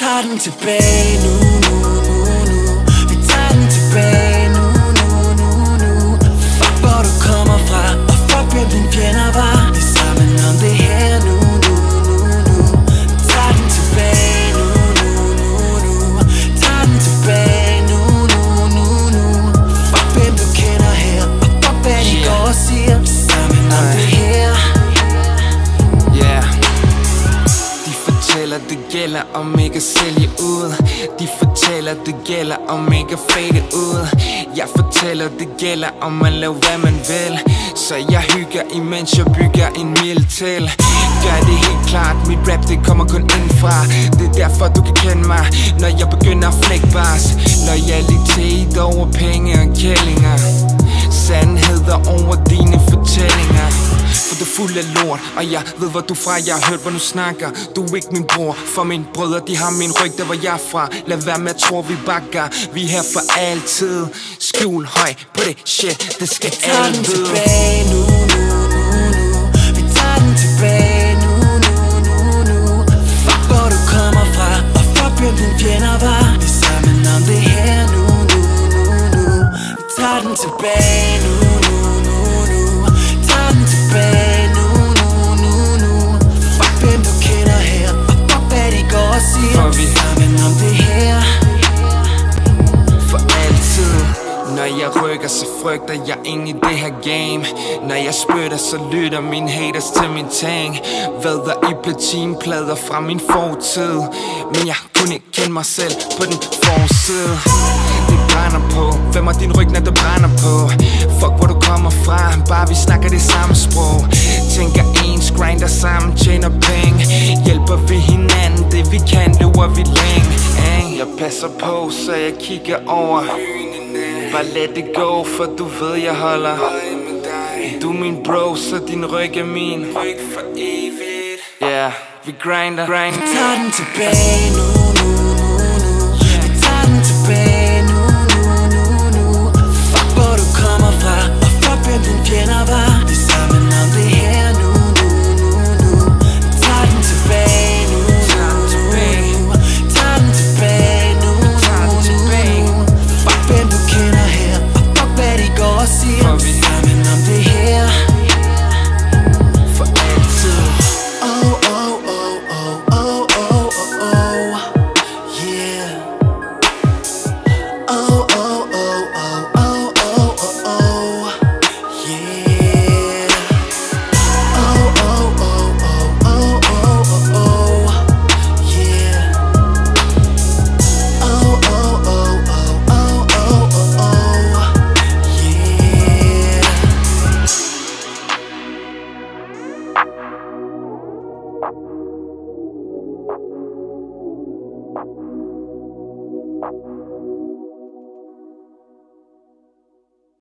tager den tilbage nu, nu, nu, nu. Vi tager den tilbage nu, nu, nu, nu. Fuck hvor du kommer fra, og fuck hvem dine fjender var. Vi er sammen om det her nu, nu, nu, nu. Tager den tilbage nu, nu, nu, nu. Tager den tilbage nu, nu, nu, nu. Fuck hvem du kender her, og fuck hvad de går og siger. Vi er sammen om det her. Yeah. De fortæller det gælder om ikke at sælge ud. De fortæller det gælder om ikke at fade ud. Jeg fortæller det gælder om at lave hvad man vil. Så jeg hygger imens jeg bygger en mil til. Gør det helt klart, mit rap det kommer kun indfra. Det er derfor du kan kende mig, når jeg begynder at flække bars. Loyalitet over penge og kællinger. Sandheder over dine fortællinger. For du er fuld af lort, og jeg ved hvor du er fra. Jeg har hørt hvor du snakker, du er ikke min bror. For mine brødre de har min ryg, der hvor jeg er fra. Lad være med at tro vi bakker, vi er her for altid. Skjul høj på det shit, det skal alle vide. Vi tager den tilbage nu, nu, nu, nu. Vi tager den tilbage nu, nu, nu, nu. Fuck hvor du kommer fra, og fuck hvem dine fjender var. Vi er sammen om det her nu, nu, nu, nu. Vi tager den tilbage nu, nu, nu, nu. Tager den tilbage nu, nu, nu, nu. Fuck hvem du kender her, og fuck hvad de går og siger. For vi er sammen om det her. For altid. Når jeg rykker, så frygter jeg ind i det her game. Når jeg spytter, så lytter mine haters til min ting. Vader i platinplader fra min fortid. Men jeg kunne ikke kende mig selv på den forside. Det brænder på, hvem er din ryg, når det brænder på? Fuck hvor du kommer fra, bare vi snakker det samme sprog. Tænker ens, grinder sammen, tjener penge. Hjælper vi hinanden, det vi kan, lever vi længe. Jeg passer på, så jeg kigger over. Bare let det gå, for du ved jeg holder. Du er min bro, så din ryg er min ryg for evigt. Yeah, vi grinder. Vi tager den tilbage nu, nu, nu, nu. Vi tager den tilbage nu, nu, nu, nu. Fuck hvor du kommer fra, og fuck hvem dine fjender var. Vi er sammen om det her nu, nu, nu, nu. Vi tager den tilbage nu, nu, nu. Tager den tilbage nu, nu, nu. Fuck hvem du kender her, og fuck hvad de går og siger. Vi er sammen om det her. For altid. Oh, oh, oh, oh, oh, oh, oh, oh. Yeah. Oh, oh, oh, oh, oh, oh, oh, oh. Yeah. Oh, oh, oh, oh, oh, oh, oh, oh. Yeah. Oh, oh, oh, oh, oh, oh, oh, oh. Yeah.